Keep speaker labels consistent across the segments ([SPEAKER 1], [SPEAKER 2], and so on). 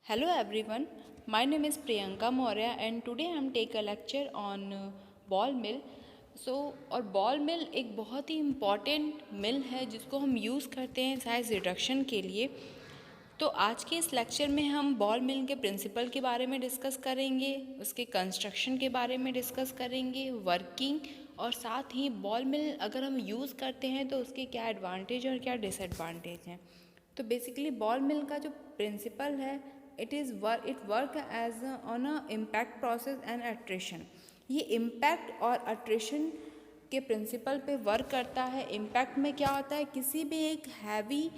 [SPEAKER 1] Hello everyone, my name is Priyanka Maurya and today I am take a lecture on ball mill. और ball मिल एक बहुत ही important मिल है जिसको हम use करते हैं साइज़ रिडक्शन के लिए। तो आज के इस लेक्चर में हम बॉल मिल के प्रिंसिपल के बारे में डिस्कस करेंगे, उसके कंस्ट्रक्शन के बारे में डिस्कस करेंगे, वर्किंग और साथ ही बॉल मिल अगर हम यूज़ करते हैं तो उसके क्या एडवांटेज और क्या डिसएडवांटेज हैं। तो बेसिकली बॉल मिल का जो प्रिंसिपल है it work as on a impact process and attrition. ये इम्पैक्ट और अट्रिशन के प्रिंसिपल पे वर्क करता है। इम्पैक्ट में क्या होता है, किसी भी एक हैवी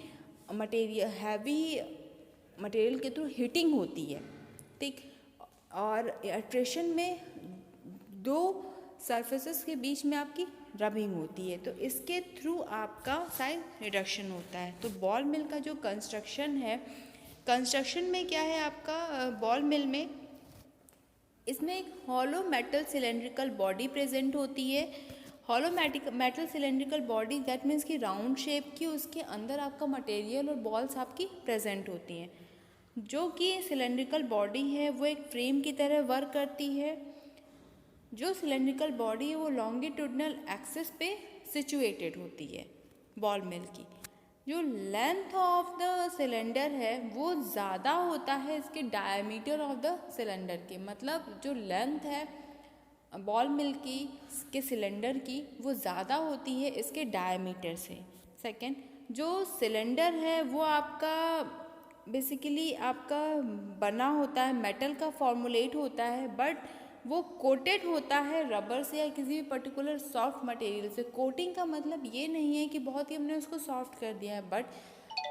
[SPEAKER 1] मटेरियल के थ्रू हीटिंग होती है, ठीक। और अट्रिशन में दो सरफेसेस के बीच में आपकी रबिंग होती है, तो इसके थ्रू आपका साइज रिडक्शन होता है। तो बॉल मिल का जो कंस्ट्रक्शन है, कंस्ट्रक्शन में क्या है आपका बॉल मिल में, इसमें एक hollow metal cylindrical body present होती है। Hollow metal cylindrical body that means कि राउंड शेप की, उसके अंदर आपका मटेरियल और बॉल्स आपकी प्रेजेंट होती हैं। जो कि सिलेंड्रिकल बॉडी है वो एक फ्रेम की तरह वर्क करती है। जो सिलेंड्रिकल बॉडी है वो लॉन्गिट्यूडनल एक्सिस पे सिचुएटेड होती है बॉल मिल की। जो लेंथ ऑफ द सिलेंडर है वो ज़्यादा होता है इसके डायमीटर ऑफ द सिलेंडर के, मतलब जो लेंथ है बॉल मिल की के सिलेंडर की वो ज़्यादा होती है इसके डायमीटर से। सेकंड, जो सिलेंडर है वो आपका बेसिकली आपका बना होता है, मेटल का फॉर्मुलेट होता है, बट वो कोटेड होता है रबर से या किसी भी पर्टिकुलर सॉफ्ट मटेरियल से। कोटिंग का मतलब ये नहीं है कि बहुत ही हमने उसको सॉफ्ट कर दिया है, बट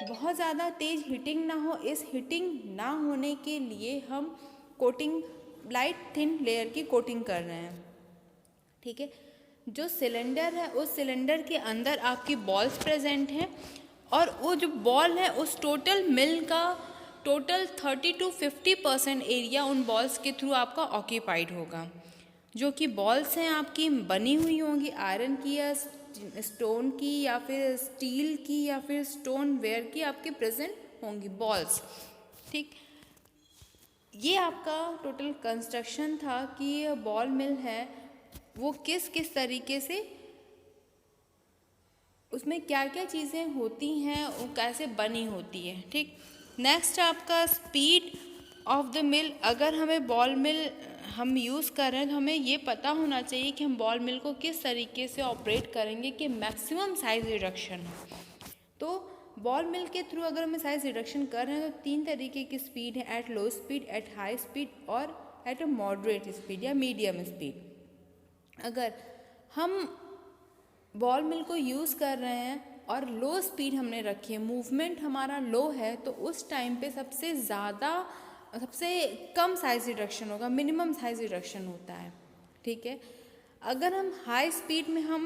[SPEAKER 1] बहुत ज़्यादा तेज़ हीटिंग ना हो। इस हीटिंग ना होने के लिए हम कोटिंग लाइट थिन लेयर की कोटिंग कर रहे हैं, ठीक है। जो सिलेंडर है उस सिलेंडर के अंदर आपकी बॉल्स प्रेजेंट हैं और वो जो बॉल है उस टोटल मिल का टोटल 30 to 50% एरिया उन बॉल्स के थ्रू आपका ऑक्यूपाइड होगा। जो कि बॉल्स हैं आपकी बनी हुई होंगी आयरन की या स्टोन की या फिर स्टील की या फिर स्टोन वेयर की आपके प्रेजेंट होंगी बॉल्स, ठीक। ये आपका टोटल कंस्ट्रक्शन था कि ये बॉल मिल है वो किस किस तरीके से, उसमें क्या क्या चीज़ें होती हैं, वो कैसे बनी होती है, ठीक। नेक्स्ट आपका स्पीड ऑफ द मिल। अगर हमें बॉल मिल हम यूज़ कर रहे हैं तो हमें ये पता होना चाहिए कि हम बॉल मिल को किस तरीके से ऑपरेट करेंगे कि मैक्सिमम साइज रिडक्शन हो। तो बॉल मिल के थ्रू अगर हमें साइज रिडक्शन कर रहे हैं तो 3 तरीके की स्पीड है, at low speed, at high speed और एट अ मॉडरेट स्पीड या मीडियम स्पीड। अगर हम बॉल मिल को यूज़ कर रहे हैं और लो स्पीड हमने रखी है, मूवमेंट हमारा लो है, तो उस टाइम पे सबसे कम साइज रिडक्शन होगा, मिनिमम साइज रिडक्शन होता है, ठीक है। अगर हम हाई स्पीड में हम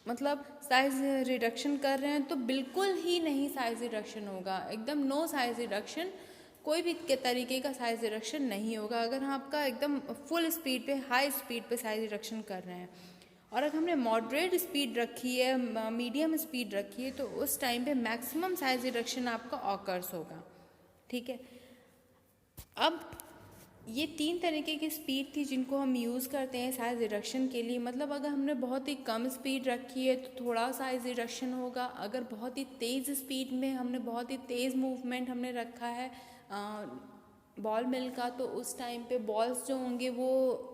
[SPEAKER 1] मतलब साइज रिडक्शन कर रहे हैं तो बिल्कुल ही नहीं साइज रिडक्शन होगा, एकदम नो साइज रिडक्शन, कोई भी के तरीके का साइज रिडक्शन नहीं होगा अगर आपका एकदम फुल स्पीड पे हाई स्पीड पे साइज रिडक्शन कर रहे हैं। और अगर हमने मॉडरेट स्पीड रखी है, मीडियम स्पीड रखी है, तो उस टाइम पे मैक्सिमम साइज रिडक्शन आपका ऑकर्स होगा, ठीक है। अब ये 3 तरीके की स्पीड थी जिनको हम यूज़ करते हैं साइज रिडक्शन के लिए। मतलब अगर हमने बहुत ही कम स्पीड रखी है तो थोड़ा साइज रिडक्शन होगा, अगर बहुत ही तेज़ स्पीड में हमने बहुत ही तेज़ मूवमेंट हमने रखा है बॉल मिल का, तो उस टाइम पे बॉल्स जो होंगे वो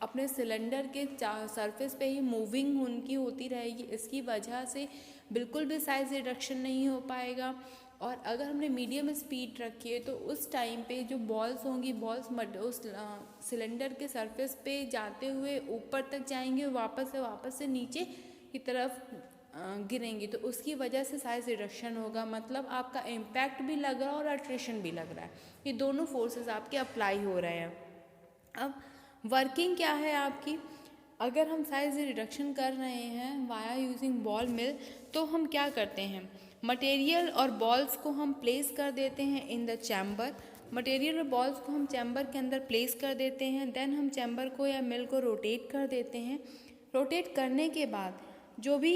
[SPEAKER 1] अपने सिलेंडर के सरफेस पे ही मूविंग उनकी होती रहेगी, इसकी वजह से बिल्कुल भी साइज रिडक्शन नहीं हो पाएगा। और अगर हमने मीडियम स्पीड रखी है तो उस टाइम पे जो बॉल्स होंगी, बॉल्स उस सिलेंडर के सरफेस पे जाते हुए ऊपर तक जाएंगे, वापस से नीचे की तरफ गिरेंगी, तो उसकी वजह से साइज रिडक्शन होगा। मतलब आपका इम्पैक्ट भी लग रहा है और अट्रिशन भी लग रहा है, ये दोनों फोर्सेस आपके अप्लाई हो रहे हैं। अब वर्किंग क्या है आपकी, अगर हम साइज रिडक्शन कर रहे हैं वाया यूजिंग बॉल मिल तो हम क्या करते हैं, मटेरियल और बॉल्स को हम प्लेस कर देते हैं इन द चैम्बर। मटेरियल और बॉल्स को हम चैम्बर के अंदर प्लेस कर देते हैं, देन हम चैम्बर को या मिल को रोटेट कर देते हैं। रोटेट करने के बाद जो भी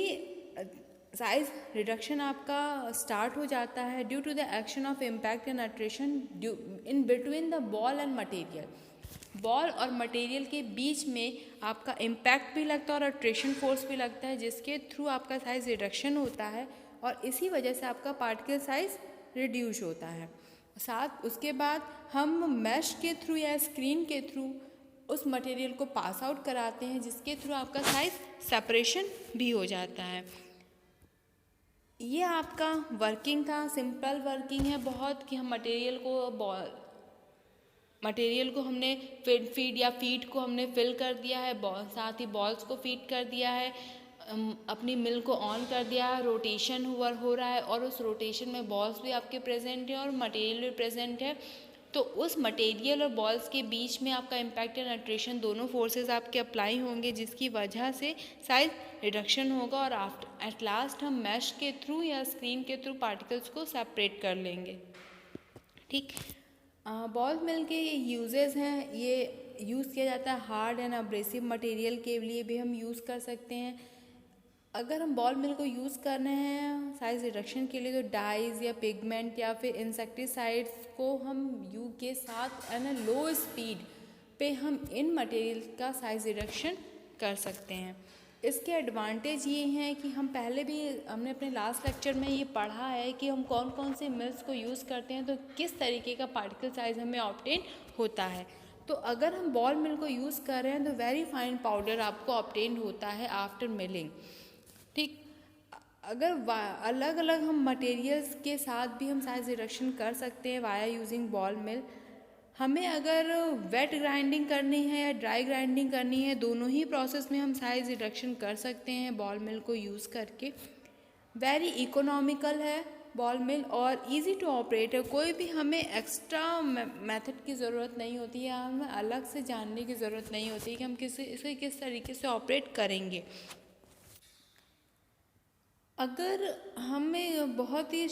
[SPEAKER 1] साइज रिडक्शन आपका स्टार्ट हो जाता है due to the action of impact and attraction in between the ball and material. Ball और मटेरियल के बीच में आपका इम्पैक्ट भी लगता है और अट्रेशन फोर्स भी लगता है, जिसके थ्रू आपका साइज रिडक्शन होता है और इसी वजह से आपका पार्टिकल साइज रिड्यूस होता है। साथ उसके बाद हम मैश के थ्रू या स्क्रीन के थ्रू उस मटेरियल को पास आउट कराते हैं, जिसके थ्रू आपका साइज सेपरेशन भी हो जाता है। ये आपका वर्किंग था, सिंपल वर्किंग है बहुत, कि हम मटेरियल को हमने फीड या फीड को हमने फिल कर दिया है, साथ ही बॉल्स को फीड कर दिया है, अपनी मिल को ऑन कर दिया है, रोटेशन हो रहा है और उस रोटेशन में बॉल्स भी आपके प्रेजेंट है और मटेरियल भी प्रेजेंट है। तो उस मटेरियल और बॉल्स के बीच में आपका इम्पैक्ट एंड अट्रेशन दोनों फोर्सेस आपके अप्लाई होंगे, जिसकी वजह से साइज रिडक्शन होगा और एट लास्ट हम मैश के थ्रू या स्क्रीन के थ्रू पार्टिकल्स को सेपरेट कर लेंगे। ठीक, बॉल मिल के ये यूजेस हैं, ये यूज़ किया जाता है हार्ड एंड अब्रेसिव मटेरियल के लिए भी हम यूज़ कर सकते हैं। अगर हम बॉल मिल को यूज़ कर रहे हैं साइज रिडक्शन के लिए, तो डाइज या पिगमेंट या फिर इंसेक्टिसाइड्स को हम यू के साथ एंड लो स्पीड पे हम इन मटेरियल का साइज रिडक्शन कर सकते हैं। इसके एडवांटेज ये हैं कि हमने अपने लास्ट लेक्चर में ये पढ़ा है कि हम कौन कौन से मिल्स को यूज़ करते हैं तो किस तरीके का पार्टिकल साइज हमें ऑब्टेन होता है। तो अगर हम बॉल मिल को यूज़ कर रहे हैं तो वेरी फाइन पाउडर आपको ऑब्टेन होता है आफ्टर मिलिंग। ठीक, अगर अलग अलग हम मटेरियल्स के साथ भी हम साइज रिडक्शन कर सकते हैं वाया यूजिंग बॉल मिल। हमें अगर वेट ग्राइंडिंग करनी है या ड्राई ग्राइंडिंग करनी है, दोनों ही प्रोसेस में हम साइज रिडक्शन कर सकते हैं बॉल मिल को यूज़ करके। वेरी इकोनॉमिकल है बॉल मिल और इजी टू ऑपरेट है। कोई भी हमें एक्स्ट्रा मेथड की ज़रूरत नहीं होती है, हमें अलग से जानने की ज़रूरत नहीं होती कि हम इसे किस तरीके से ऑपरेट करेंगे। अगर हमें बहुत ही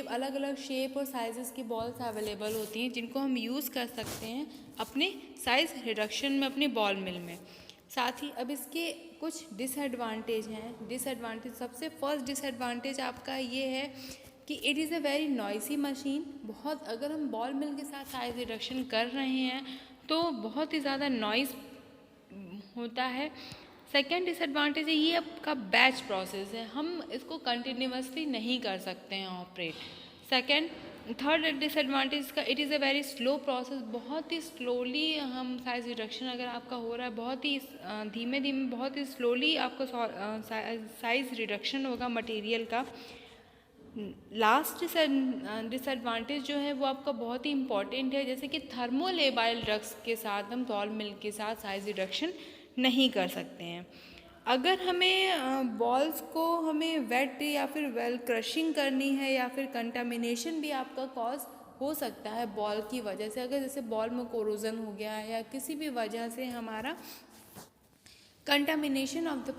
[SPEAKER 1] अलग अलग शेप और साइज़ेस की बॉल्स अवेलेबल होती हैं, जिनको हम यूज़ कर सकते हैं अपने साइज़ रिडक्शन में अपने बॉल मिल में। साथ ही अब इसके कुछ डिसएडवांटेज हैं। सबसे फर्स्ट डिसएडवांटेज आपका ये है कि it is a very noisy machine. बहुत, अगर हम बॉल मिल के साथ साइज़ रिडक्शन कर रहे हैं तो बहुत ही ज़्यादा नॉइज़ होता है। सेकेंड डिसएडवांटेज है ये आपका बैच प्रोसेस है, हम इसको कंटिन्यूसली नहीं कर सकते हैं ऑपरेट। थर्ड डिसएडवांटेज का, it is a very slow process. बहुत ही स्लोली हम साइज रिडक्शन अगर आपका हो रहा है, बहुत ही धीमे बहुत ही स्लोली आपका साइज रिडक्शन होगा मटेरियल का। लास्ट डिसएडवांटेज जो है वो आपका बहुत ही इम्पॉर्टेंट है, जैसे कि थर्मोलेबाइल ड्रग्स के साथ हम बॉल मिल के साथ साइज रिडक्शन नहीं कर सकते हैं। अगर हमें बॉल्स को हमें वेट या फिर वेल क्रशिंग करनी है या फिर कंटामिनेशन भी आपका कॉज हो सकता है बॉल की वजह से। अगर जैसे बॉल में कोरोजन हो गया है या किसी भी वजह से हमारा कंटामिनेशन ऑफ द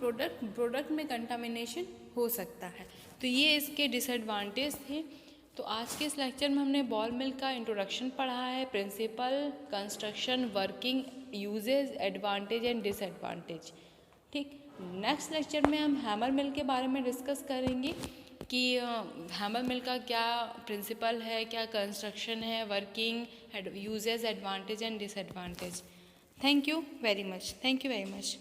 [SPEAKER 1] प्रोडक्ट में कंटामिनेशन हो सकता है। तो ये इसके डिसएडवांटेज थे। तो आज के इस लेक्चर में हमने बॉल मिल का इंट्रोडक्शन पढ़ा है, principle, construction, working, uses, advantage and disadvantage. ठीक, नेक्स्ट लेक्चर में हम हैमर मिल के बारे में डिस्कस करेंगे कि हैमर मिल का क्या प्रिंसिपल है, क्या कंस्ट्रक्शन है, working, uses, advantage and disadvantage. Thank you very much.